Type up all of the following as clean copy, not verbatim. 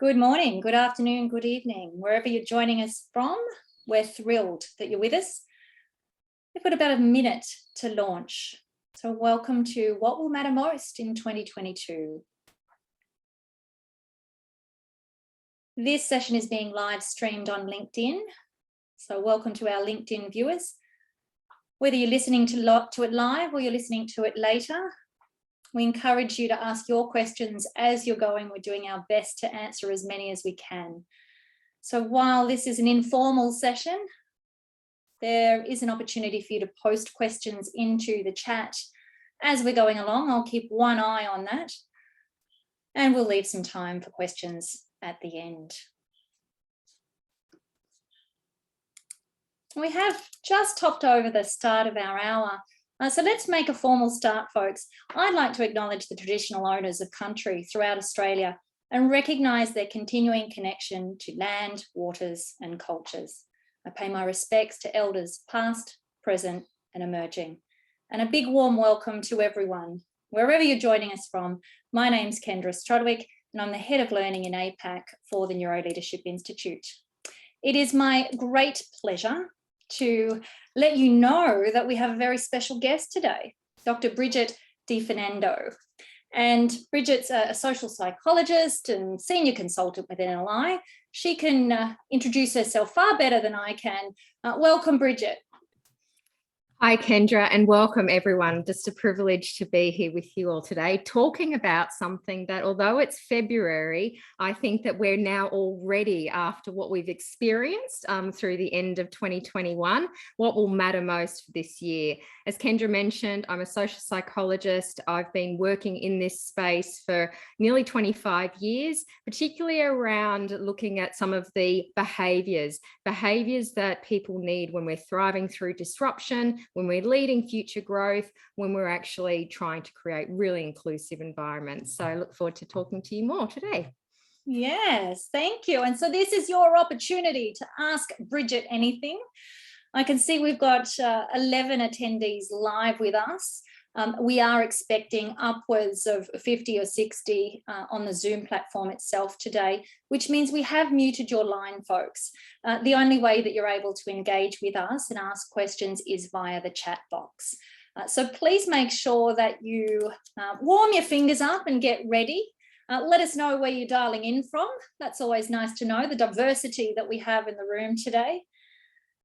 Good morning, good afternoon, good evening, wherever you're joining us from. We're thrilled that you're with us. We've got about a minute to launch. So welcome to What Will Matter Most in 2022. This session is being live streamed on LinkedIn. So welcome to our LinkedIn viewers. Whether you're listening to it live or you're listening to it later, we encourage you to ask your questions as you're going. We're doing our best to answer as many as we can. So while this is an informal session, there is an opportunity for you to post questions into the chat as we're going along. I'll keep one eye on that, and we'll leave some time for questions at the end. We have just topped over the start of our hour. So let's make a formal start, folks. I'd like to acknowledge the traditional owners of country throughout Australia and recognise their continuing connection to land, waters and cultures. I pay my respects to elders past, present and emerging. And a big warm welcome to everyone, wherever you're joining us from. My name's Kendra Strudwick and I'm the Head of Learning in APAC for the Neuro Leadership Institute. It is my great pleasure to let you know that we have a very special guest today, Dr. Bridgette Ferdinando. And Bridgette's a social psychologist and senior consultant with NLI. She can introduce herself far better than I can. Welcome, Bridgette. Hi, Kendra, and welcome everyone. Just a privilege to be here with you all today, talking about something that, although it's February, I think that we're now all ready after what we've experienced through the end of 2021, what will matter most for this year. As Kendra mentioned, I'm a social psychologist. I've been working in this space for nearly 25 years, particularly around looking at some of the behaviours that people need when we're thriving through disruption, when we're leading future growth, when we're actually trying to create really inclusive environments. So I look forward to talking to you more today. Yes, thank you. And so this is your opportunity to ask Bridgette anything. I can see we've got 11 attendees live with us. We are expecting upwards of 50 or 60 on the Zoom platform itself today, which means we have muted your line, folks. The only way that you're able to engage with us and ask questions is via the chat box. So please make sure that you warm your fingers up and get ready. Let us know where you're dialing in from. That's always nice to know, the diversity that we have in the room today.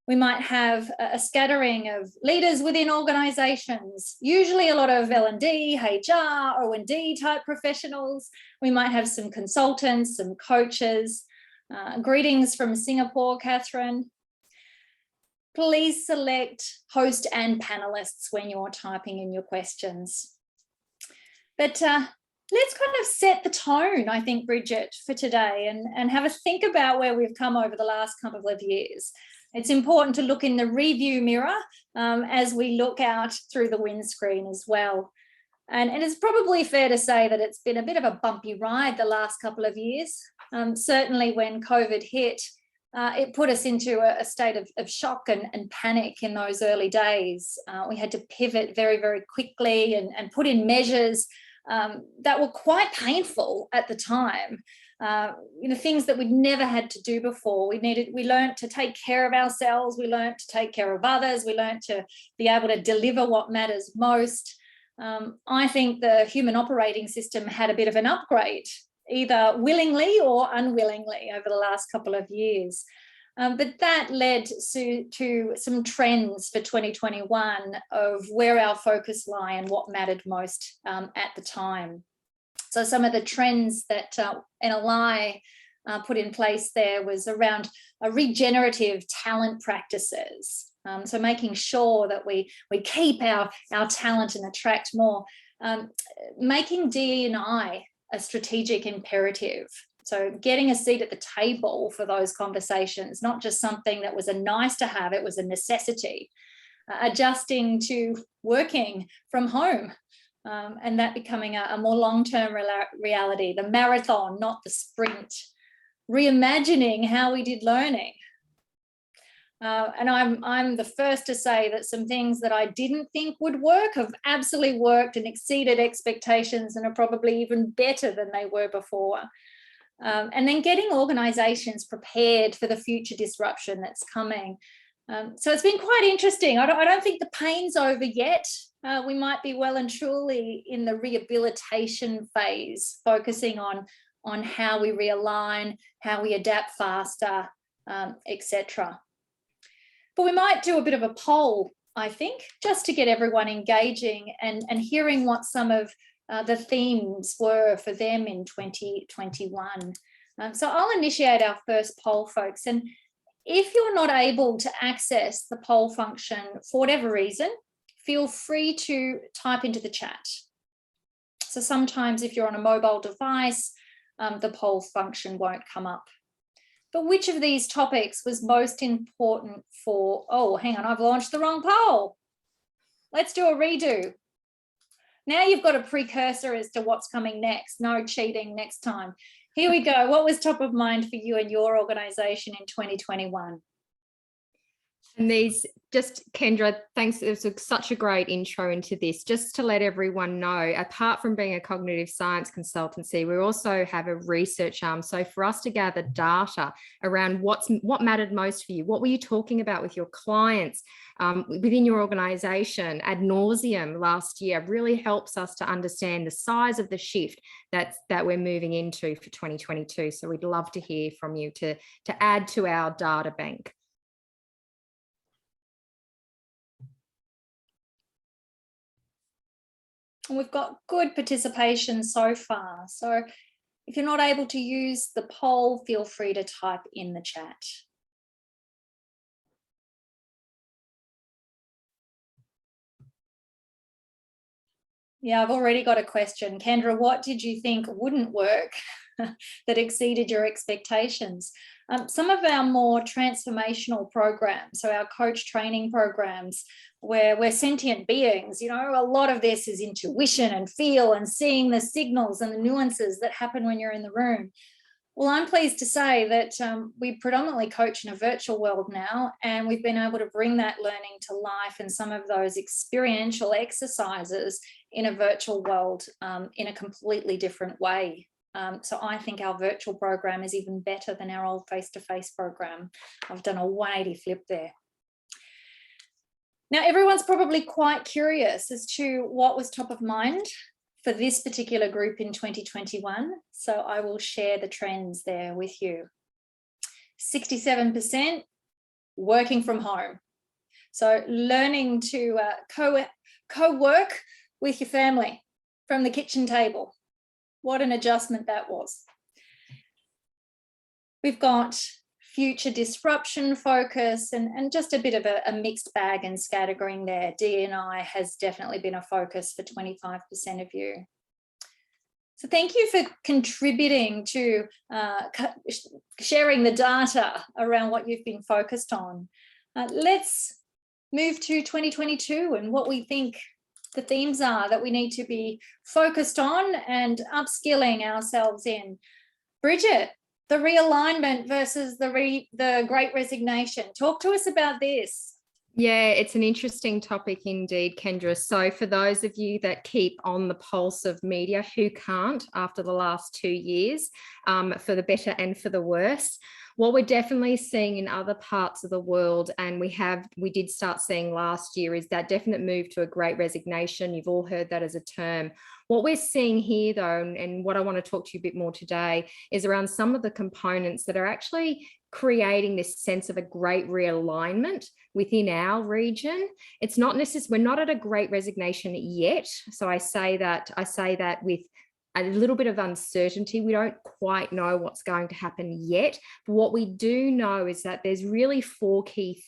We might have a scattering of leaders within organisations, usually a lot of L&D, HR, O&D type professionals. We might have some consultants, some coaches. Greetings from Singapore, Catherine. Please select host and panelists when you're typing in your questions. But let's kind of set the tone, I think, Bridgette, for today and have a think about where we've come over the last couple of years. It's important to look in the review mirror as we look out through the windscreen as well. And it's probably fair to say that it's been a bit of a bumpy ride the last couple of years. Certainly when COVID hit, it put us into a state of shock and panic in those early days. We had to pivot very, very quickly and put in measures that were quite painful at the time. Things that we'd never had to do before. We learned to take care of ourselves. We learned to take care of others. We learned to be able to deliver what matters most. I think the human operating system had a bit of an upgrade, either willingly or unwillingly over the last couple of years. But that led to some trends for 2021 of where our focus lie and what mattered most at the time. So some of the trends that NLI put in place there was around regenerative talent practices. So making sure that we keep our talent and attract more, making D&I a strategic imperative. So getting a seat at the table for those conversations, not just something that was a nice to have, it was a necessity. Adjusting to working from home. And that becoming a more long-term reality, the marathon, not the sprint. Reimagining how we did learning. And I'm the first to say that some things that I didn't think would work have absolutely worked and exceeded expectations and are probably even better than they were before. and then getting organizations prepared for the future disruption that's coming. So it's been quite interesting. I don't think the pain's over yet. We might be well and truly in the rehabilitation phase, focusing on how we realign, how we adapt faster, etc. But we might do a bit of a poll, I think, just to get everyone engaging and hearing what some of the themes were for them in 2021. So I'll initiate our first poll, folks. And if you're not able to access the poll function for whatever reason, feel free to type into the chat. So sometimes if you're on a mobile device, the poll function won't come up. But which of these topics was most important for, oh, hang on, I've launched the wrong poll. Let's do a redo. Now you've got a precursor as to what's coming next. No cheating next time. Here we go. What was top of mind for you and your organisation in 2021? And these, just Kendra, thanks. It was such a great intro into this. Just to let everyone know, apart from being a cognitive science consultancy, we also have a research arm. So for us to gather data around what mattered most for you, what were you talking about with your clients within your organisation ad nauseum last year, really helps us to understand the size of the shift that we're moving into for 2022. So we'd love to hear from you to add to our data bank. And we've got good participation so far. So if you're not able to use the poll, feel free to type in the chat. Yeah, I've already got a question. Kendra, what did you think wouldn't work that exceeded your expectations? Some of our more transformational programs, so our coach training programs, where we're sentient beings, you know, a lot of this is intuition and feel and seeing the signals and the nuances that happen when you're in the room. Well, I'm pleased to say that we predominantly coach in a virtual world now, and we've been able to bring that learning to life and some of those experiential exercises in a virtual world in a completely different way. So I think our virtual program is even better than our old face-to-face program. I've done a 180 flip there. Now, everyone's probably quite curious as to what was top of mind for this particular group in 2021. So I will share the trends there with you. 67% working from home. So learning to co-work with your family from the kitchen table. What an adjustment that was. We've got future disruption focus and just a bit of a mixed bag and scattering there. D&I has definitely been a focus for 25% of you. So thank you for contributing to sharing the data around what you've been focused on. Let's move to 2022 and what we think the themes are that we need to be focused on and upskilling ourselves in. Bridgette, the realignment versus the great resignation. Talk to us about this. Yeah, it's an interesting topic indeed, Kendra. So for those of you that keep on the pulse of media, who can't after the last 2 years, for the better and for the worse, what we're definitely seeing in other parts of the world, and we did start seeing last year, is that definite move to a great resignation. You've all heard that as a term. What we're seeing here, though, and what I want to talk to you a bit more today, is around some of the components that are actually creating this sense of a great realignment within our region. It's not necessarily, we're not at a great resignation yet. So I say that with a little bit of uncertainty. We don't quite know what's going to happen yet. But what we do know is that there's really 4 key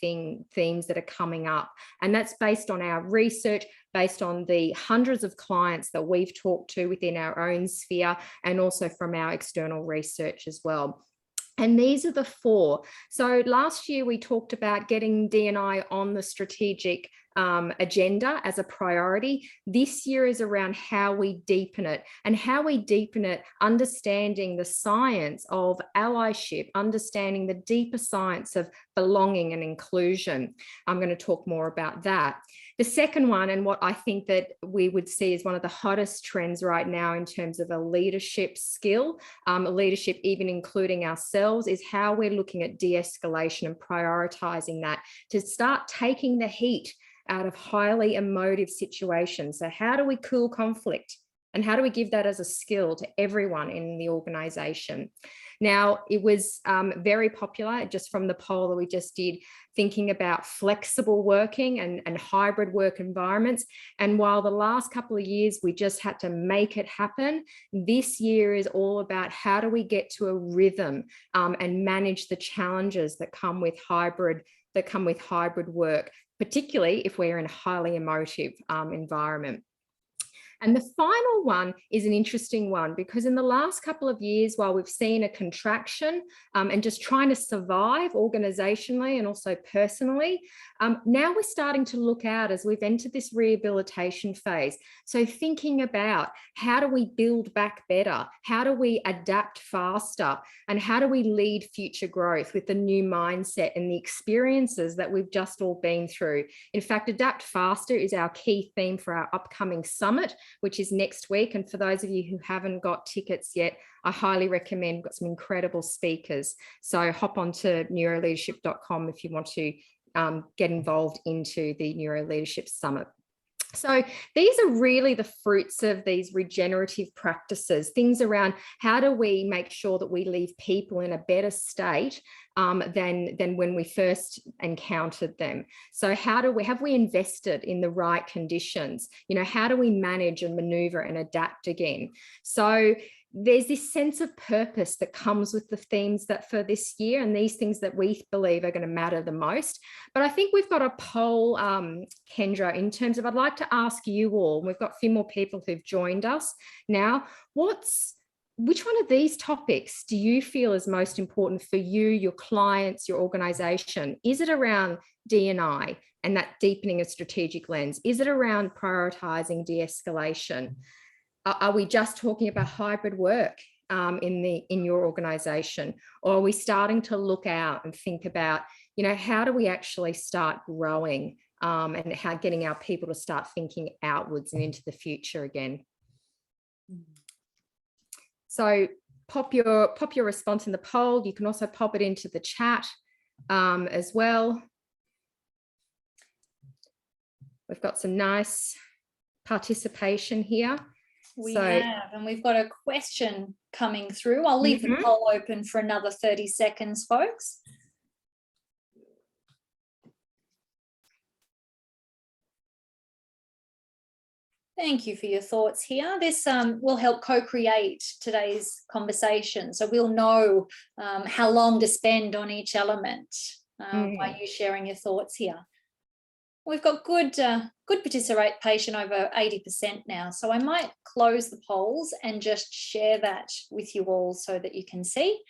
themes that are coming up. And that's based on our research, based on the hundreds of clients that we've talked to within our own sphere, and also from our external research as well. And these are the 4. So last year we talked about getting D&I on the strategic agenda as a priority. This year is around how we deepen it, and how we deepen it, understanding the science of allyship, understanding the deeper science of belonging and inclusion. I'm going to talk more about that. The second one, and what I think that we would see as one of the hottest trends right now in terms of a leadership skill, leadership even including ourselves, is how we're looking at de-escalation and prioritizing that to start taking the heat out of highly emotive situations. So how do we cool conflict? And how do we give that as a skill to everyone in the organization? Now, it was very popular just from the poll that we just did, thinking about flexible working and hybrid work environments. And while the last couple of years we just had to make it happen, this year is all about how do we get to a rhythm and manage the challenges that come with hybrid work, particularly if we're in a highly emotive environment. And the final one is an interesting one, because in the last couple of years, while we've seen a contraction and just trying to survive organizationally and also personally, now we're starting to look out as we've entered this rehabilitation phase. So thinking about how do we build back better? How do we adapt faster? And how do we lead future growth with the new mindset and the experiences that we've just all been through? In fact, adapt faster is our key theme for our upcoming summit, which is next week. And for those of you who haven't got tickets yet, I highly recommend. We've got some incredible speakers. So hop onto neuroleadership.com if you want to get involved into the Neuro Leadership Summit. So these are really the fruits of these regenerative practices, things around how do we make sure that we leave people in a better state than when we first encountered them. So have we invested in the right conditions? You know, how do we manage and maneuver and adapt again? So there's this sense of purpose that comes with the themes that for this year, and these things that we believe are going to matter the most. But I think we've got a poll, Kendra, in terms of, I'd like to ask you all, we've got a few more people who've joined us now, which one of these topics do you feel is most important for you, your clients, your organization? Is it around D&I and that deepening of strategic lens? Is it around prioritizing de-escalation? Are we just talking about hybrid work in your organization? Or are we starting to look out and think about, you know, how do we actually start growing and how getting our people to start thinking outwards and into the future again? So pop your response in the poll. You can also pop it into the chat as well. We've got some nice participation here. We have, and we've got a question coming through. I'll leave the poll open for another 30 seconds, folks. Thank you for your thoughts here. This will help co-create today's conversation. So we'll know how long to spend on each element by you sharing your thoughts here. We've got good participation over 80% now. So I might close the polls and just share that with you all so that you can see.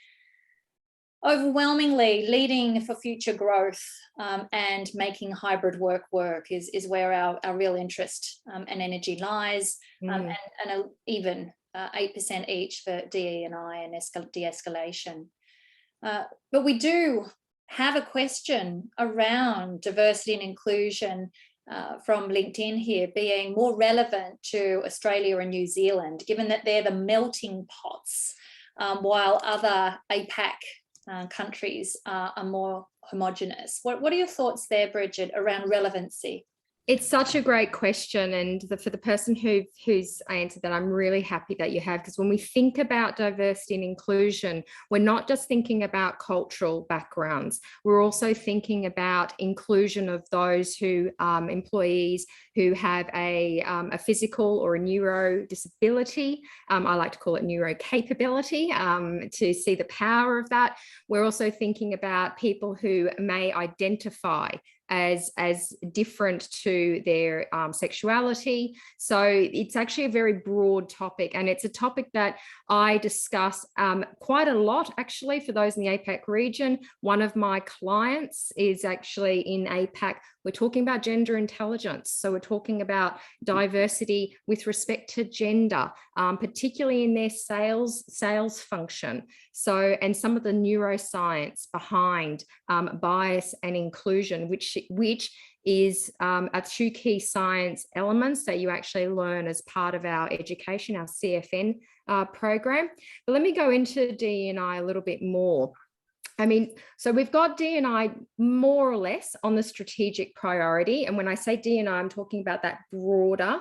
Overwhelmingly, leading for future growth and making hybrid work is where our real interest and energy lies, and even 8% each for DE&I and de-escalation. But we do have a question around diversity and inclusion from LinkedIn here being more relevant to Australia and New Zealand, given that they're the melting pots, while other APAC countries are more homogenous. What are your thoughts there, Bridgette, around relevancy? It's such a great question, and for the person who's answered that, I'm really happy that you have, because when we think about diversity and inclusion, we're not just thinking about cultural backgrounds, we're also thinking about inclusion of those who employees who have a physical or a neuro disability. I like to call it neuro capability, to see the power of that. We're also thinking about people who may identify as different to their sexuality. So it's actually a very broad topic, and it's a topic that I discuss quite a lot, actually, for those in the APAC region. One of my clients is actually in APAC. We're talking about gender intelligence. So we're talking about diversity with respect to gender, particularly in their sales function. So, and some of the neuroscience behind bias and inclusion, which is are two key science elements that you actually learn as part of our education, our CFN program. But let me go into D&I a little bit more. I mean, so we've got D&I more or less on the strategic priority. And when I say D&I, I'm talking about that broader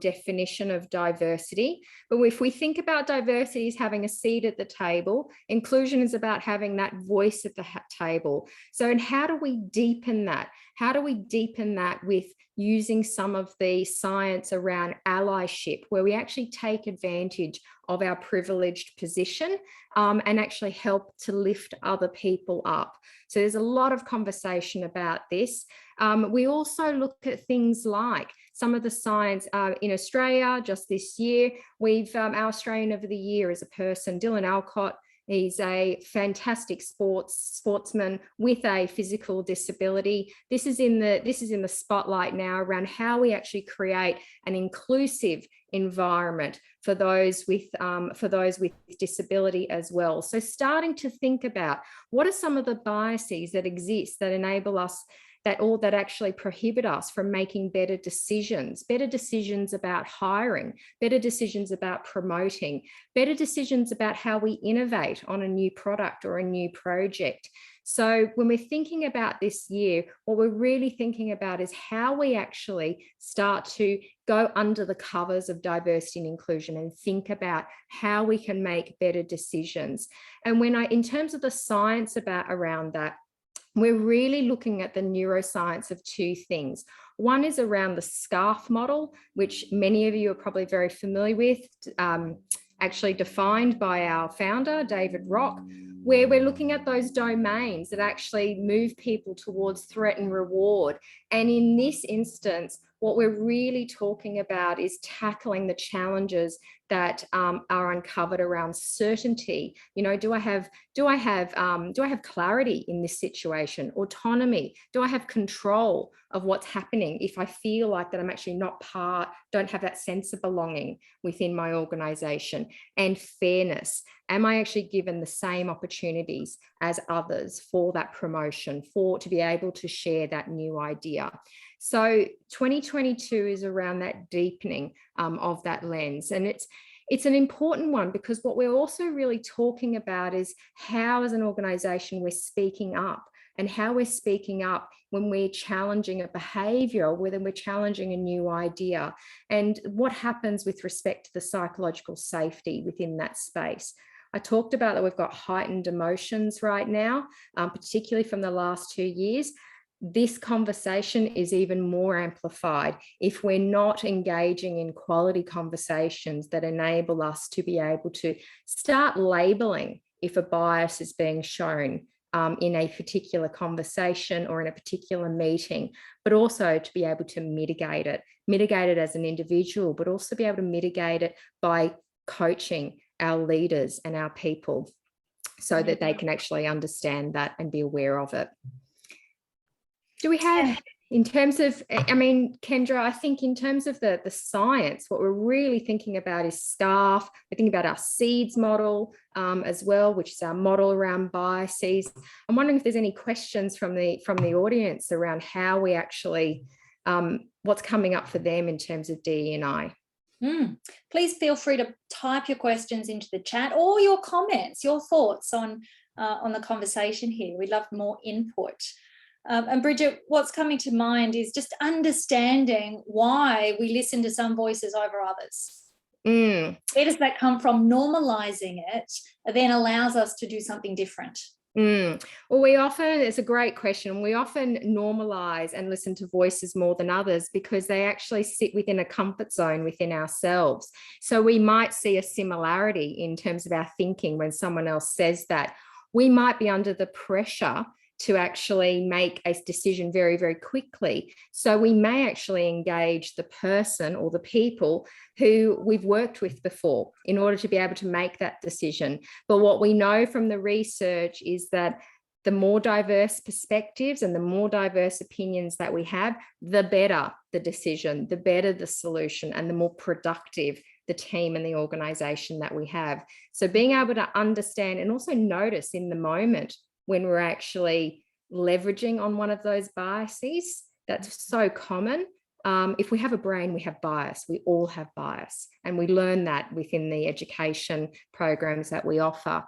definition of diversity. But if we think about diversity as having a seat at the table, inclusion is about having that voice at the table. So, and how do we deepen that? How do we deepen that with using some of the science around allyship, where we actually take advantage of our privileged position and actually help to lift other people up? So there's a lot of conversation about this. We also look at things like some of the science in Australia. Just this year, we've our Australian of the Year is a person, Dylan Alcott. He's a fantastic sportsman with a physical disability. This is in the spotlight now around how we actually create an inclusive environment for those with disability as well. So starting to think about what are some of the biases that exist that enable us that actually prohibit us from making better decisions about hiring, better decisions about promoting, better decisions about how we innovate on a new product or a new project. So when we're thinking about this year, what we're really thinking about is how we actually start to go under the covers of diversity and inclusion and think about how we can make better decisions. And in terms of the science around that, we're really looking at the neuroscience of two things. One is around the SCARF model, which many of you are probably very familiar with, actually defined by our founder, David Rock, where we're looking at those domains that actually move people towards threat and reward. And in this instance, what we're really talking about is tackling the challenges that are uncovered around certainty. You know, do I have clarity in this situation? Autonomy? Do I have control of what's happening if I feel like that I'm actually don't have that sense of belonging within my organization? And fairness. Am I actually given the same opportunities as others for that promotion, to be able to share that new idea? So 2022 is around that deepening of that lens. And it's an important one, because what we're also really talking about is how, as an organization, we're speaking up, and how we're speaking up when we're challenging a behavior, or whether we're challenging a new idea, and what happens with respect to the psychological safety within that space. I talked about that we've got heightened emotions right now, particularly from the last 2 years. This conversation is even more amplified if we're not engaging in quality conversations that enable us to be able to start labeling if a bias is being shown in a particular conversation or in a particular meeting, but also to be able to mitigate it as an individual, but also be able to mitigate it by coaching our leaders and our people so that they can actually understand that and be aware of it. Do we have, in terms of, I mean, Kendra, I think in terms of the science, what we're really thinking about is SCARF. We're thinking about our SEEDS model as well, which is our model around biases. I'm wondering if there's any questions from the audience around how we actually, what's coming up for them in terms of DE&I. Please feel free to type your questions into the chat, or your comments, your thoughts on the conversation here. We'd love more input. And Bridgette, what's coming to mind is just understanding why we listen to some voices over others. Where does that come from? Normalizing it then allows us to do something different. Well, it's a great question. We often normalize and listen to voices more than others because they actually sit within a comfort zone within ourselves. So we might see a similarity in terms of our thinking when someone else says that. We might be under the pressure to actually make a decision very, very quickly. So we may actually engage the person or the people who we've worked with before in order to be able to make that decision. But what we know from the research is that the more diverse perspectives and the more diverse opinions that we have, the better the decision, the better the solution, and the more productive the team and the organization that we have. So being able to understand and also notice in the moment when we're actually leveraging on one of those biases that's so common. If we have a brain, we have bias. We all have bias. And we learn that within the education programs that we offer.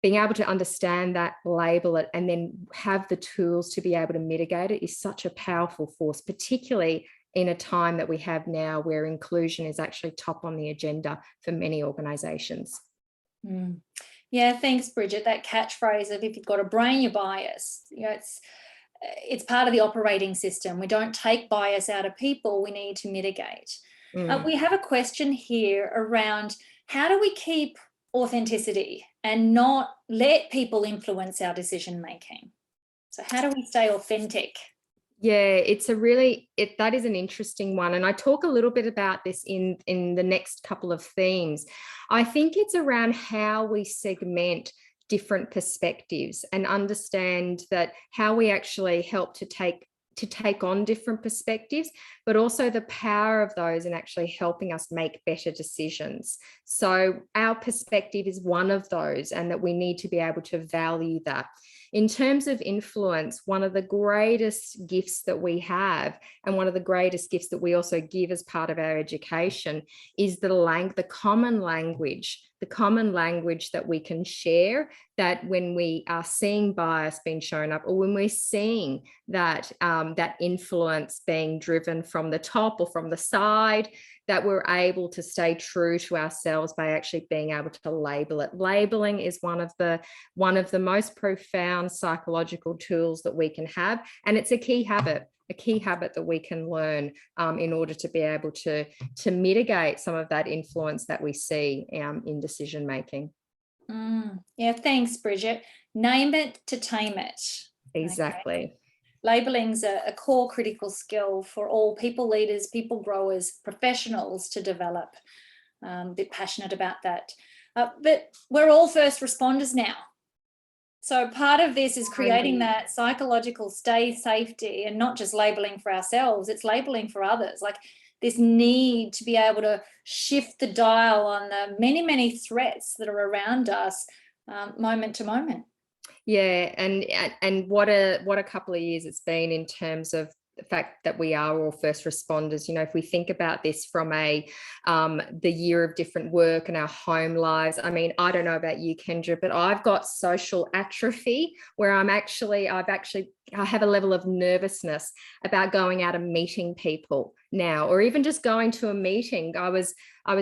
Being able to understand that, label it, and then have the tools to be able to mitigate it is such a powerful force, particularly in a time that we have now where inclusion is actually top on the agenda for many organisations. Yeah, thanks, Bridgette. That catchphrase of if you've got a brain, you're biased. You know, it's part of the operating system. We don't take bias out of people. We need to mitigate. We have a question here around how do we keep authenticity and not let people influence our decision making? So how do we stay authentic? Yeah, that is an interesting one. And I talk a little bit about this in the next couple of themes. I think it's around how we segment different perspectives and understand that how we actually help to take on different perspectives, but also the power of those in actually helping us make better decisions. So our perspective is one of those, and that we need to be able to value that. In terms of influence, one of the greatest gifts that we have, and one of the greatest gifts that we also give as part of our education, is the common language that we can share, that when we are seeing bias being shown up, or when we're seeing that that influence being driven from the top or from the side, that we're able to stay true to ourselves by actually being able to label it. Labeling is one of the most profound psychological tools that we can have, and it's a key habit that we can learn in order to be able to mitigate some of that influence that we see in decision making. Yeah, thanks, Bridgette. Name it to tame it. Exactly. Okay. Labelling's a core critical skill for all people leaders, people growers, professionals to develop. A bit passionate about that. But we're all first responders now. So part of this is creating that psychological safety, and not just labelling for ourselves, it's labelling for others. Like this need to be able to shift the dial on the many, many threats that are around us moment to moment. Yeah, and what a couple of years it's been in terms of the fact that we are all first responders. You know, if we think about this from the year of different work and our home lives, I mean, I don't know about you, Kendra, but I've got social atrophy where I have a level of nervousness about going out and meeting people now, or even just going to a meeting. I was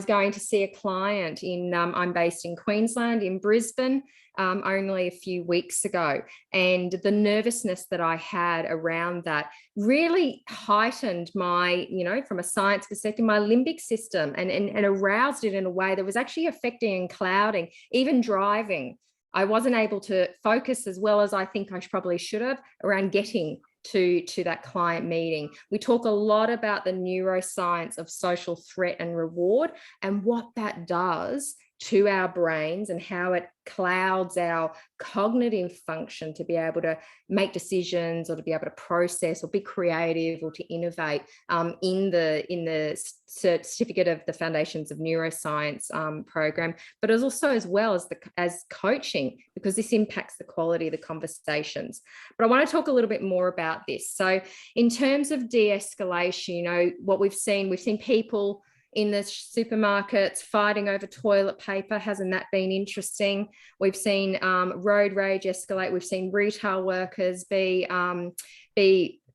going to see a client I'm based in Queensland, in Brisbane, only a few weeks ago. And the nervousness that I had around that really heightened my, from a science perspective, my limbic system, and aroused it in a way that was actually affecting and clouding, even driving. I wasn't able to focus as well as I think I probably should have around getting to that client meeting. We talk a lot about the neuroscience of social threat and reward, and what that does to our brains and how it clouds our cognitive function to be able to make decisions, or to be able to process, or be creative, or to innovate in the certificate of the Foundations of Neuroscience program, but as well as coaching, because this impacts the quality of the conversations. But I want to talk a little bit more about this. So in terms of de-escalation, what we've seen people in the supermarkets fighting over toilet paper. Hasn't that been interesting? We've seen road rage escalate. We've seen retail workers be,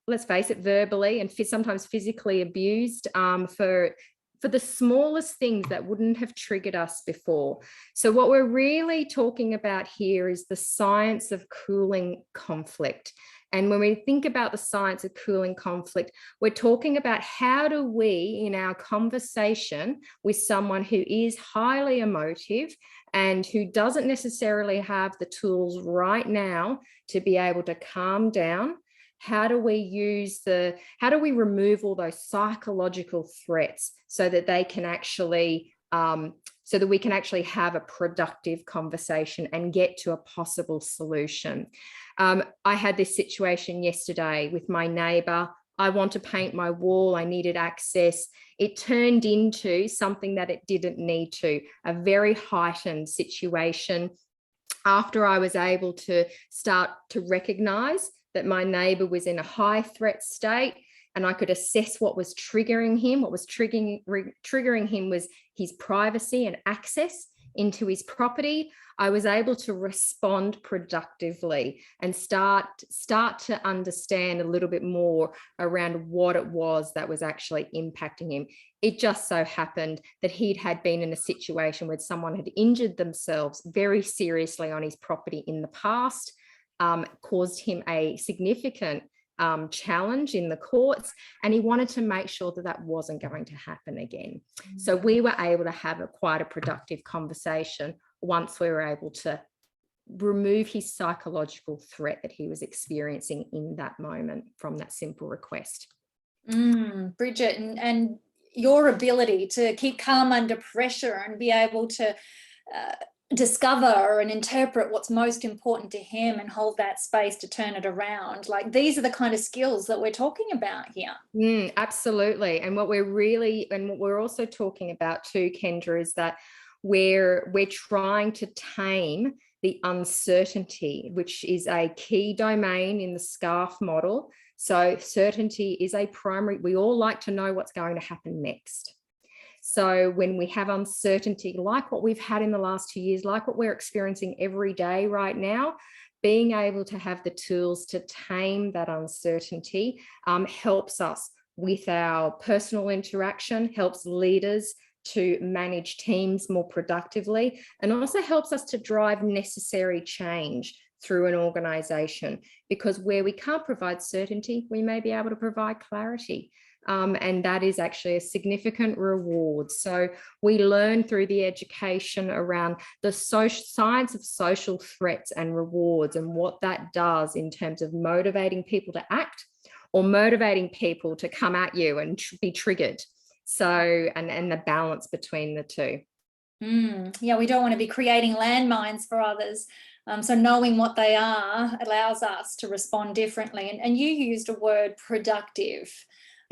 let's face it, verbally and sometimes physically abused for the smallest things that wouldn't have triggered us before. So what we're really talking about here is the science of cooling conflict. And when we think about the science of cooling conflict, we're talking about how do we, in our conversation with someone who is highly emotive and who doesn't necessarily have the tools right now to be able to calm down, how do we remove all those psychological threats so that they can actually so that we can actually have a productive conversation and get to a possible solution. I had this situation yesterday with my neighbour. I want to paint my wall. I needed access. It turned into something that it didn't need to, a very heightened situation. after I was able to start to recognize that my neighbor was in a high threat state, and I could assess what was triggering him. What was triggering him was his privacy and access into his property. I was able to respond productively and start to understand a little bit more around what it was that was actually impacting him. It just so happened that he'd had been in a situation where someone had injured themselves very seriously on his property in the past, caused him a significant challenge in the courts, and he wanted to make sure that that wasn't going to happen again. So we were able to have quite a productive conversation once we were able to remove his psychological threat that he was experiencing in that moment from that simple request. Bridgette, and your ability to keep calm under pressure and be able to discover and interpret what's most important to him and hold that space to turn it around. Like, these are the kind of skills that we're talking about here. Absolutely. And what we're also talking about too, Kendra, is that we're trying to tame the uncertainty, which is a key domain in the SCARF model. So certainty is a primary, we all like to know what's going to happen next. So when we have uncertainty, like what we've had in the last 2 years, like what we're experiencing every day right now, being able to have the tools to tame that uncertainty helps us with our personal interaction, helps leaders to manage teams more productively, and also helps us to drive necessary change through an organization, because where we can't provide certainty, we may be able to provide clarity. And that is actually a significant reward. So we learn through the education around the science of social threats and rewards, and what that does in terms of motivating people to act or motivating people to come at you and be triggered. So, and the balance between the two. Yeah, we don't want to be creating landmines for others. So knowing what they are allows us to respond differently. And you used a word, productive.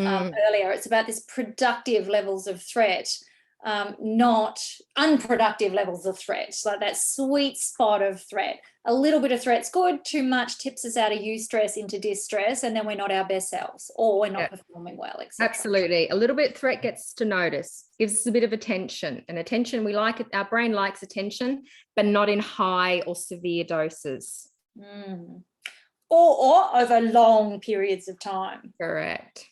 Earlier. It's about this productive levels of threat, not unproductive levels of threat. So like that sweet spot of threat. A little bit of threat's good, too much tips us out of eustress into distress, and then we're not our best selves, or we're not performing well, etc. Absolutely. A little bit threat gets to notice, gives us a bit of attention, and attention, we like it, our brain likes attention, but not in high or severe doses. Or over long periods of time. Correct.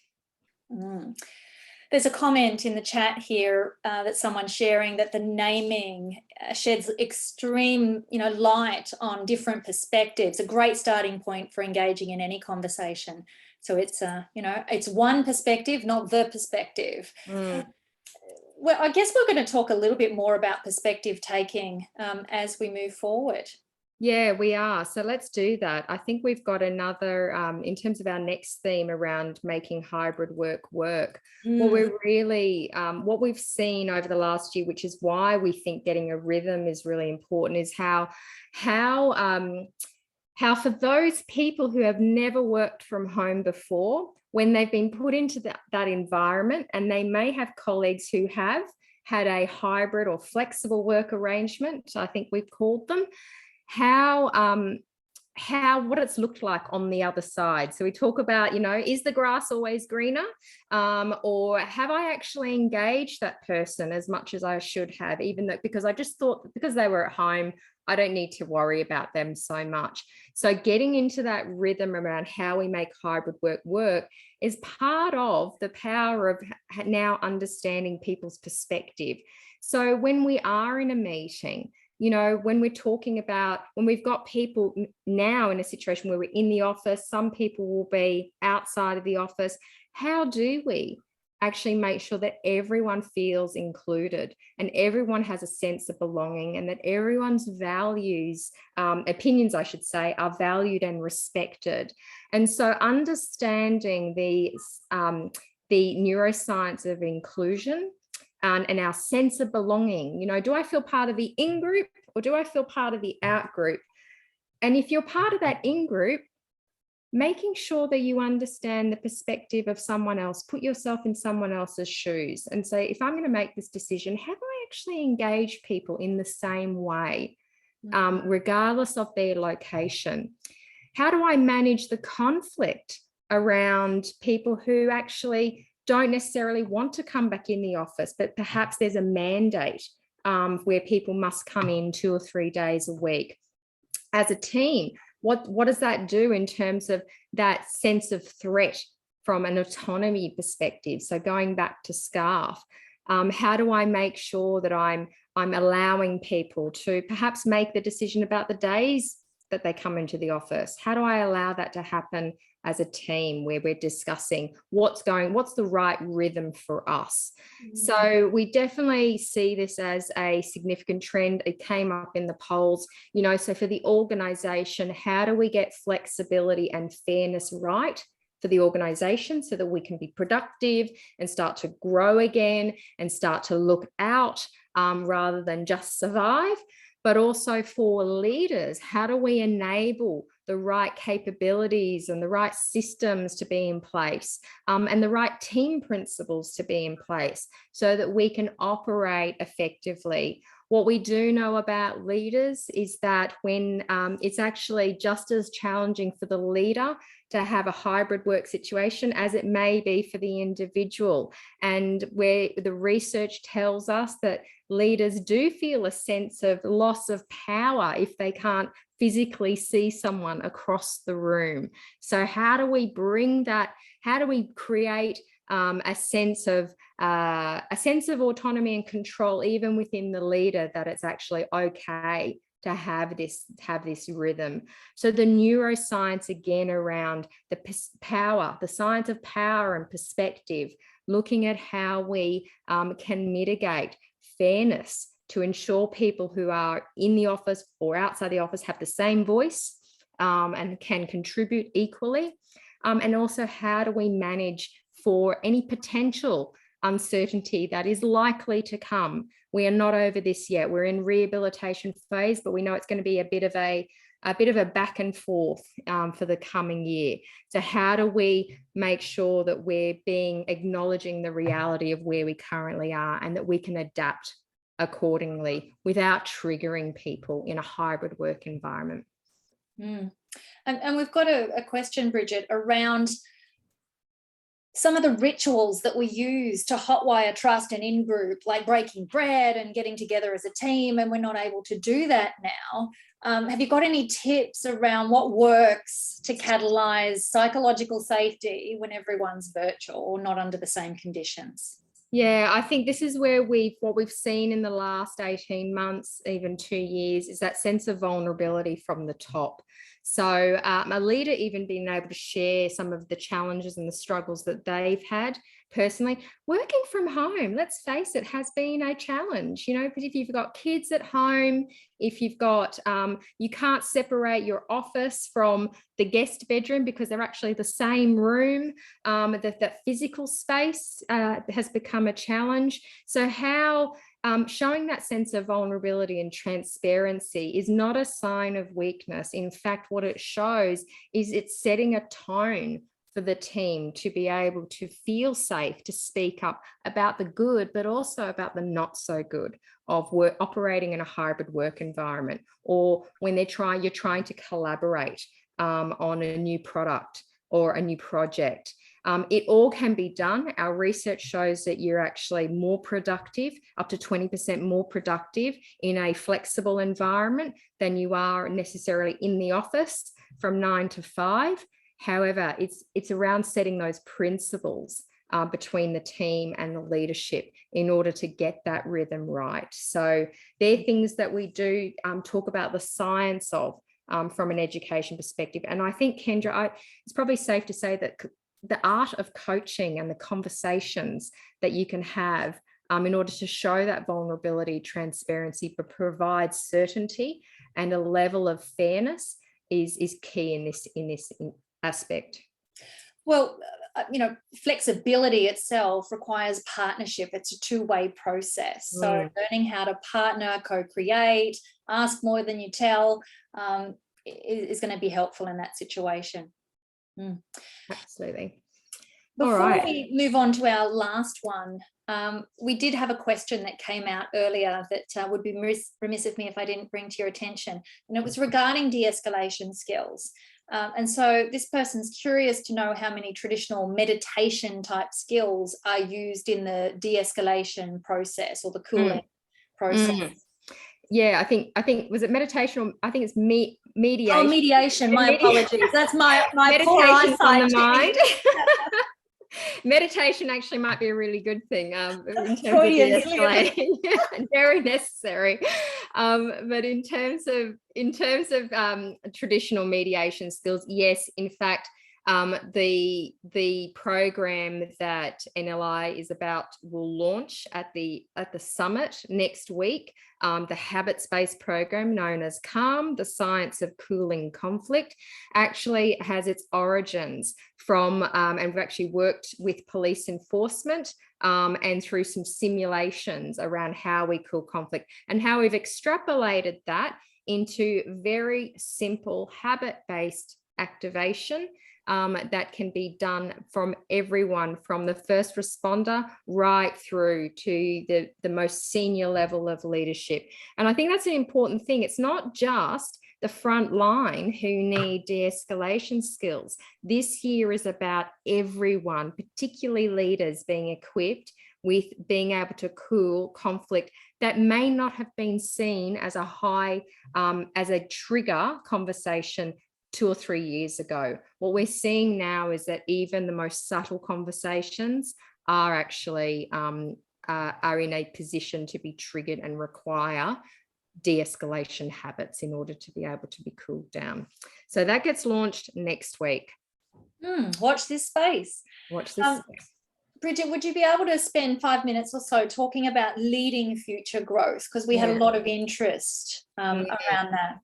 There's a comment in the chat here that someone's sharing that the naming sheds extreme, light on different perspectives. A great starting point for engaging in any conversation. So it's, it's one perspective, not the perspective. Well, I guess we're going to talk a little bit more about perspective taking as we move forward. Yeah, we are. So let's do that. I think we've got another, in terms of our next theme around making hybrid work. What we're really, what we've seen over the last year, which is why we think getting a rhythm is really important, is how for those people who have never worked from home before, when they've been put into that environment, and they may have colleagues who have had a hybrid or flexible work arrangement, I think we've called them, what it's looked like on the other side. So we talk about, is the grass always greener? Or have I actually engaged that person as much as I should have, even though, because I just thought that because they were at home, I don't need to worry about them so much. So getting into that rhythm around how we make hybrid work is part of the power of now understanding people's perspective. So when we are in a meeting, when we're talking about, when we've got people now in a situation where we're in the office, some people will be outside of the office, how do we actually make sure that everyone feels included and everyone has a sense of belonging, and that everyone's opinions, I should say, are valued and respected? And so understanding the neuroscience of inclusion, and our sense of belonging. Do I feel part of the in-group, or do I feel part of the out-group? And if you're part of that in-group, making sure that you understand the perspective of someone else, put yourself in someone else's shoes and say, if I'm going to make this decision, have I actually engaged people in the same way regardless of their location. How do I manage the conflict around people who actually don't necessarily want to come back in the office, but perhaps there's a mandate where people must come in 2 or 3 days a week? As a team, what does that do in terms of that sense of threat from an autonomy perspective? So going back to SCARF, how do I make sure that I'm allowing people to perhaps make the decision about the days that they come into the office? How do I allow that to happen as a team, where we're discussing what's the right rhythm for us? So we definitely see this as a significant trend. It came up in the polls, so for the organization, how do we get flexibility and fairness right for the organization so that we can be productive and start to grow again and start to look out rather than just survive? But also for leaders, how do we enable the right capabilities and the right systems to be in place, and the right team principles to be in place so that we can operate effectively? What we do know about leaders is that when it's actually just as challenging for the leader to have a hybrid work situation as it may be for the individual, and where the research tells us that leaders do feel a sense of loss of power if they can't physically see someone across the room. So how do we bring that? How do we create a sense of autonomy and control, even within the leader, that it's actually okay to have this rhythm? So the neuroscience, again, around the power, the science of power and perspective, looking at how we can mitigate fairness to ensure people who are in the office or outside the office have the same voice and can contribute equally. And also, how do we manage for any potential uncertainty that is likely to come? We are not over this yet. We're in rehabilitation phase, but we know it's going to be a bit of a back and forth for the coming year. So how do we make sure that we're acknowledging the reality of where we currently are, and that we can adapt accordingly without triggering people in a hybrid work environment? And we've got a question, Bridgette, around some of the rituals that we use to hotwire trust and in-group, like breaking bread and getting together as a team, and we're not able to do that now. Have you got any tips around what works to catalyze psychological safety when everyone's virtual or not under the same conditions? Yeah, I think this is where what we've seen in the last 18 months, even 2 years, is that sense of vulnerability from the top. So a leader even being able to share some of the challenges and the struggles that they've had personally. Working from home, let's face it, has been a challenge, because if you've got kids at home, if you've got, you can't separate your office from the guest bedroom because they're actually the same room, that physical space has become a challenge. So how showing that sense of vulnerability and transparency is not a sign of weakness. In fact, what it shows is it's setting a tone for the team to be able to feel safe to speak up about the good, but also about the not so good of operating in a hybrid work environment, or when you're trying to collaborate on a new product or a new project. It all can be done. Our research shows that you're actually more productive, up to 20% more productive in a flexible environment than you are necessarily in the office from 9 to 5. However, it's around setting those principles between the team and the leadership in order to get that rhythm right. So they're things that we do talk about the science of from an education perspective. And I think, Kendra, it's probably safe to say that the art of coaching and the conversations that you can have in order to show that vulnerability, transparency, but provide certainty and a level of fairness is key in this aspect. Well, flexibility itself requires partnership. It's a two-way process. So learning how to partner, co-create, ask more than you tell is going to be helpful in that situation. Absolutely. Before we move on to our last one, we did have a question that came out earlier that would be remiss of me if I didn't bring to your attention, and it was regarding de-escalation skills. And so this person's curious to know how many traditional meditation type skills are used in the de-escalation process or the cooling process. Yeah, I think was it meditation, or I think it's mediation. Oh, mediation. My apologies. That's my poor eyesight on the mind. Meditation actually might be a really good thing in terms of de-escalating. Very necessary. But in terms of traditional mediation skills, yes, in fact, the program that NLI is about will launch at the summit next week. The habits-based program known as CALM, the Science of Cooling Conflict, actually has its origins from, and we've actually worked with police enforcement and through some simulations around how we cool conflict and how we've extrapolated that into very simple habit-based activation that can be done from everyone, from the first responder right through to the most senior level of leadership. And I think that's an important thing. It's not just the front line who need de-escalation skills. This year is about everyone, particularly leaders, being equipped with being able to cool conflict that may not have been seen as a high, as a trigger conversation 2 or 3 years ago. What we're seeing now is that even the most subtle conversations are actually are in a position to be triggered and require de-escalation habits in order to be able to be cooled down. So that gets launched next week. Watch this space. Watch this space. Bridgette, would you be able to spend 5 minutes or so talking about leading future growth? Because we had a lot of interest around that.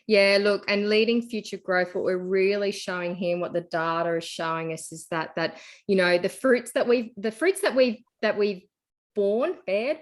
Yeah, look, and leading future growth, what we're really showing here and what the data is showing us is that you know, the fruits that we've bared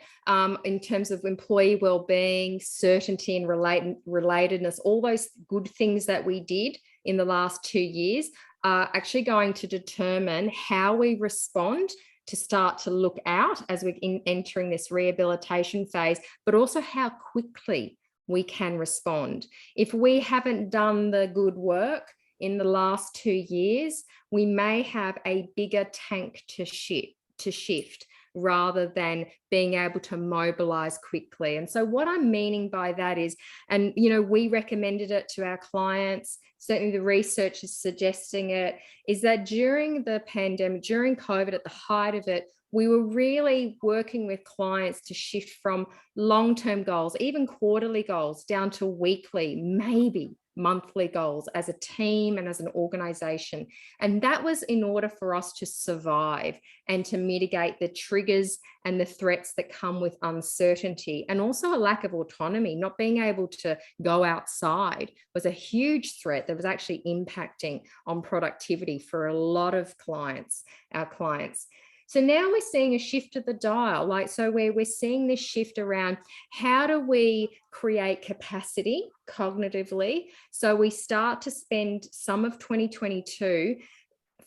in terms of employee well-being, certainty and relatedness, all those good things that we did in the last 2 years are actually going to determine how we respond to start to look out as we're entering this rehabilitation phase, but also how quickly we can respond. If we haven't done the good work in the last 2 years, we may have a bigger tank to shift rather than being able to mobilize quickly. And so what I'm meaning by that is, and you know, we recommended it to our clients, certainly the research is suggesting it, is that during the pandemic, during COVID, at the height of it, we were really working with clients to shift from long-term goals, even quarterly goals, down to weekly, maybe monthly goals as a team and as an organization. And that was in order for us to survive and to mitigate the triggers and the threats that come with uncertainty, and also a lack of autonomy. Not being able to go outside was a huge threat that was actually impacting on productivity for a lot of clients, our clients. So now we're seeing a shift of the dial, we're seeing this shift around how do we create capacity cognitively. So we start to spend some of 2022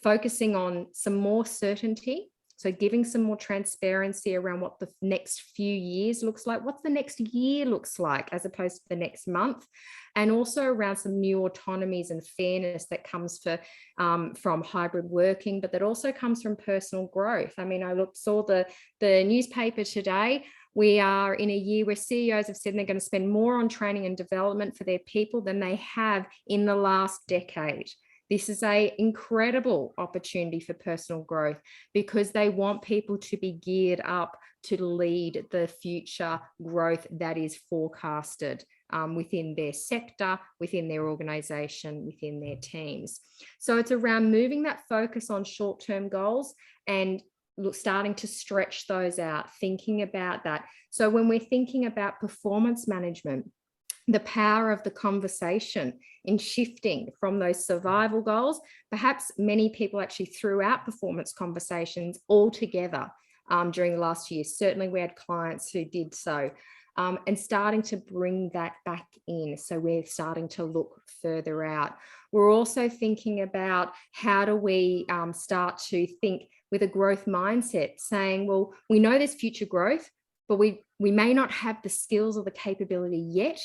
focusing on some more certainty. So giving some more transparency around what the next few years looks like, what the next year looks like, as opposed to the next month, and also around some new autonomies and fairness that comes from hybrid working, but that also comes from personal growth. I mean, saw the newspaper today. We are in a year where CEOs have said they're going to spend more on training and development for their people than they have in the last decade. This is an incredible opportunity for personal growth because they want people to be geared up to lead the future growth that is forecasted within their sector, within their organization, within their teams. So it's around moving that focus on short-term goals and starting to stretch those out, thinking about that. So when we're thinking about performance management, the power of the conversation in shifting from those survival goals, perhaps many people actually threw out performance conversations altogether during the last year. Certainly we had clients who did so, and starting to bring that back in. So we're starting to look further out. We're also thinking about how do we start to think with a growth mindset, saying, well, we know there's future growth, but we may not have the skills or the capability yet,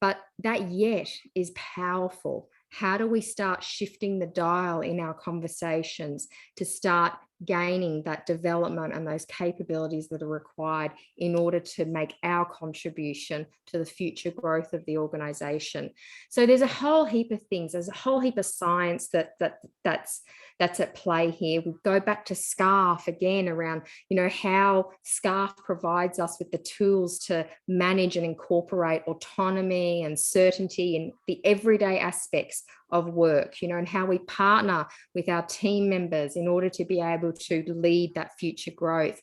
but that yet is powerful. How do we start shifting the dial in our conversations to start gaining that development and those capabilities that are required in order to make our contribution to the future growth of the organization? So there's a whole heap of things. There's a whole heap of science that's at play here. We go back to SCARF again around, how SCARF provides us with the tools to manage and incorporate autonomy and certainty in the everyday aspects of work, and how we partner with our team members in order to be able to lead that future growth,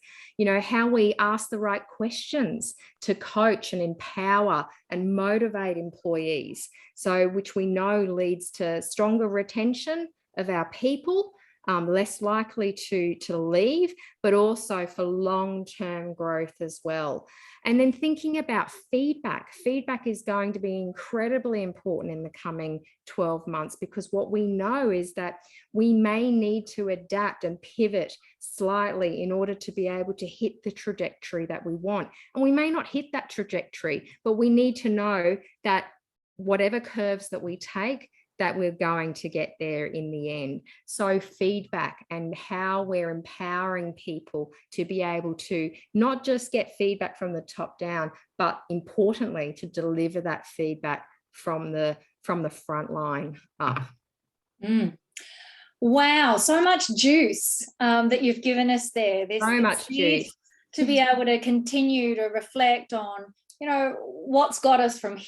how we ask the right questions to coach and empower and motivate employees, so which we know leads to stronger retention of our people, less likely to leave, but also for long-term growth as well. And then thinking about feedback. Feedback is going to be incredibly important in the coming 12 months, because what we know is that we may need to adapt and pivot slightly in order to be able to hit the trajectory that we want. And we may not hit that trajectory, but we need to know that whatever curves that we take, that we're going to get there in the end. So feedback and how we're empowering people to be able to not just get feedback from the top down, but importantly, to deliver that feedback from the front line up. Wow, so much juice that you've given us there. There's so much juice to be able to continue to reflect on, what's got us from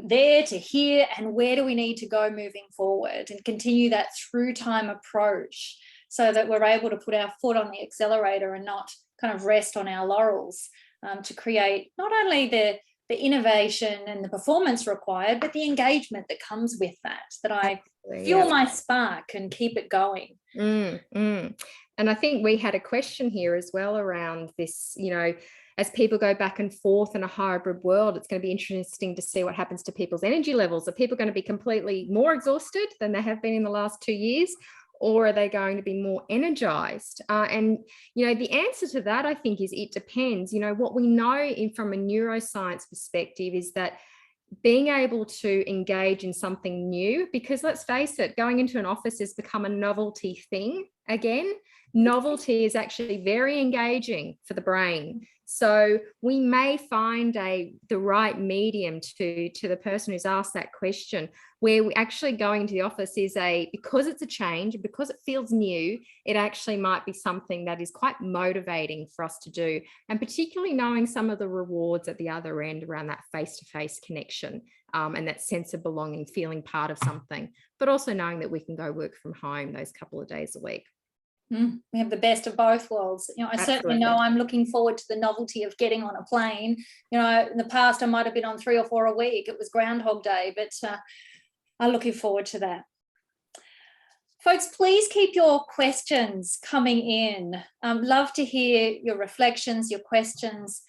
there to here, and where do we need to go moving forward, and continue that through time approach so that we're able to put our foot on the accelerator and not kind of rest on our laurels, to create not only the innovation and the performance required, but the engagement that comes with that I fuel my spark and keep it going. And I think we had a question here as well around this, as people go back and forth in a hybrid world, it's going to be interesting to see what happens to people's energy levels. Are people going to be completely more exhausted than they have been in the last 2 years? Or are they going to be more energized? And, the answer to that, I think, is it depends. What we know from a neuroscience perspective is that being able to engage in something new, because let's face it, going into an office has become a novelty thing again. Novelty is actually very engaging for the brain. So we may find the right medium to the person who's asked that question, where we actually going to the office is because it's a change, because it feels new, it actually might be something that is quite motivating for us to do. And particularly knowing some of the rewards at the other end around that face-to-face connection, and that sense of belonging, feeling part of something, but also knowing that we can go work from home those couple of days a week. We have the best of both worlds. I certainly know I'm looking forward to the novelty of getting on a plane. In the past I might have been on 3 or 4 a week. It was Groundhog Day, but I'm looking forward to that. Folks, please keep your questions coming in. Love to hear your reflections, your questions.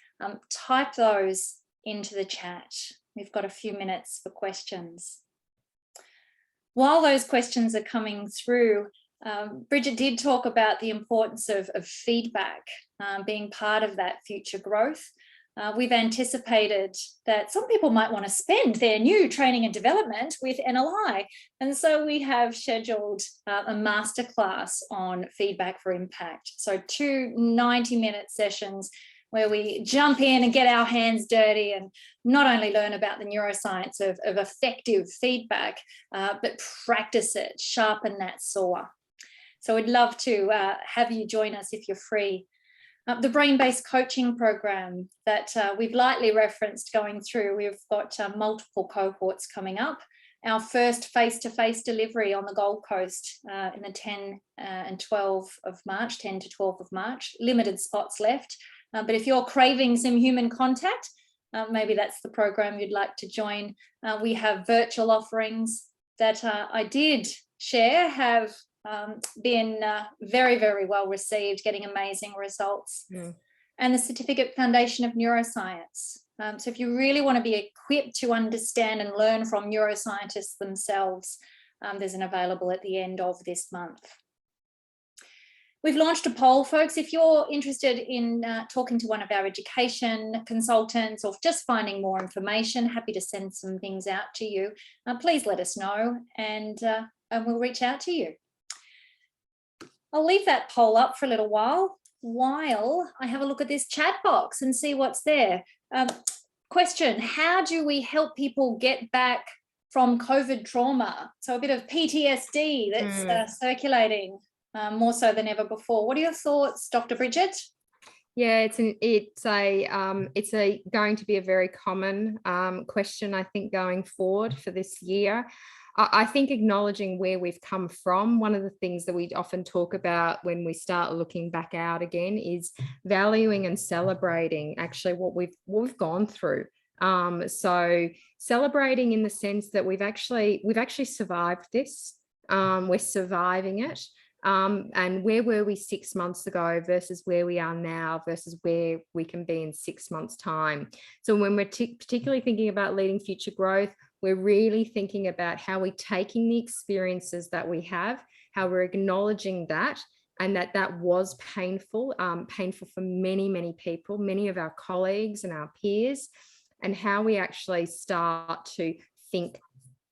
Type those into the chat. We've got a few minutes for questions. While those questions are coming through, Bridgette did talk about the importance of feedback being part of that future growth. We've anticipated that some people might want to spend their new training and development with NLI. And so we have scheduled a masterclass on feedback for impact. So 2 90-minute sessions where we jump in and get our hands dirty and not only learn about the neuroscience of effective feedback, but practice it, sharpen that saw. So we'd love to have you join us if you're free. The brain-based coaching program that we've lightly referenced going through, we've got multiple cohorts coming up. Our first face-to-face delivery on the Gold Coast in the 10 and 12 of March, 10 to 12 of March, limited spots left. But if you're craving some human contact, maybe that's the program you'd like to join. We have virtual offerings that I did share have been very, very well received, getting amazing results. And the Certificate Foundation of Neuroscience. So if you really want to be equipped to understand and learn from neuroscientists themselves, there's an available at the end of this month. We've launched a poll, folks. If you're interested in talking to one of our education consultants or just finding more information, happy to send some things out to you. Please let us know and we'll reach out to you. I'll leave that poll up for a little while I have a look at this chat box and see what's there. Question, how do we help people get back from COVID trauma? So a bit of PTSD that's circulating more so than ever before. What are your thoughts, Dr. Bridgette? Yeah, it's going to be a very common question, I think, going forward for this year. I think acknowledging where we've come from, one of the things that we often talk about when we start looking back out again is valuing and celebrating actually what we've gone through. So celebrating in the sense that we've actually survived this. We're surviving it. And where were we 6 months ago versus where we are now versus where we can be in 6 months' time. So when we're particularly thinking about leading future growth, we're really thinking about how we're taking the experiences that we have, how we're acknowledging that, and that was painful, painful for many, many people, many of our colleagues and our peers, and how we actually start to think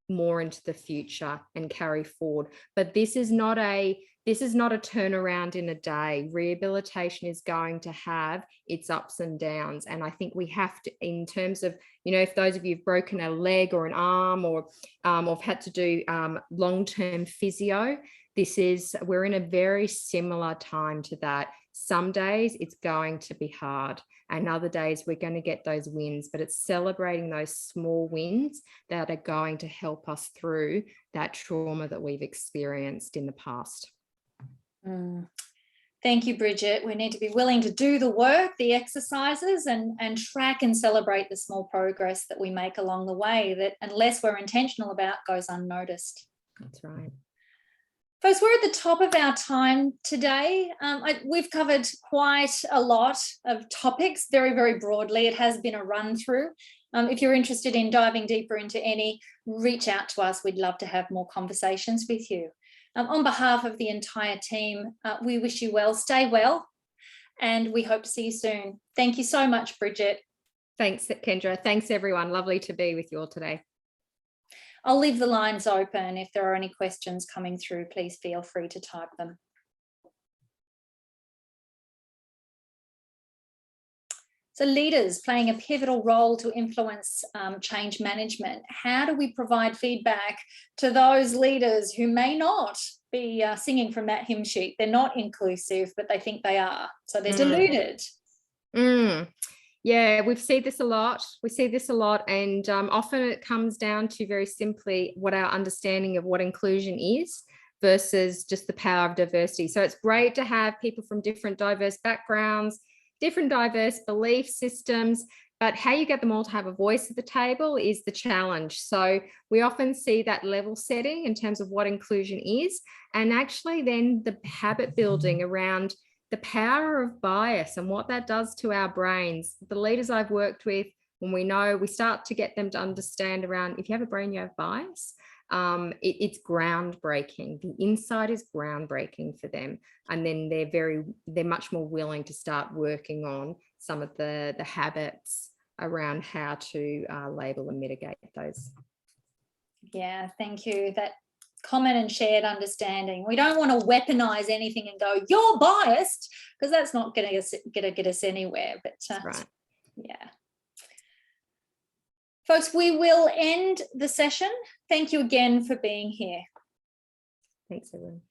more into the future and carry forward. But this is not a turnaround in a day. Rehabilitation is going to have its ups and downs. And I think we have to, in terms of, if those of you have broken a leg or an arm or have had to do long-term physio, we're in a very similar time to that. Some days it's going to be hard, and other days we're going to get those wins, but it's celebrating those small wins that are going to help us through that trauma that we've experienced in the past. Thank you, Bridgette. We need to be willing to do the work, the exercises, and track and celebrate the small progress that we make along the way that, unless we're intentional about, goes unnoticed. That's right. Folks, we're at the top of our time today. We've covered quite a lot of topics very, very broadly. It has been a run through. If you're interested in diving deeper into any, reach out to us. We'd love to have more conversations with you. On behalf of the entire team, we wish you well, stay well, and we hope to see you soon. Thank you so much, Bridgette. Thanks, Kendra. Thanks, everyone. Lovely to be with you all today. I'll leave the lines open. If there are any questions coming through, please feel free to type them. So leaders playing a pivotal role to influence change management. How do we provide feedback to those leaders who may not be singing from that hymn sheet? They're not inclusive, but they think they are. So they're deluded. Yeah, we see this a lot. And often it comes down to very simply what our understanding of what inclusion is versus just the power of diversity. So it's great to have people from different diverse backgrounds, different diverse belief systems, but how you get them all to have a voice at the table is the challenge. So we often see that level setting in terms of what inclusion is, and actually then the habit building around the power of bias and what that does to our brains. The leaders I've worked with, when we start to get them to understand around, if you have a brain, you have bias. It's groundbreaking. The insight is groundbreaking for them. And then they're much more willing to start working on some of the habits around how to label and mitigate those. Yeah, thank you. That common and shared understanding. We don't want to weaponize anything and go, you're biased, because that's not going to get us anywhere. But right. Yeah. Folks, we will end the session. Thank you again for being here. Thanks, everyone.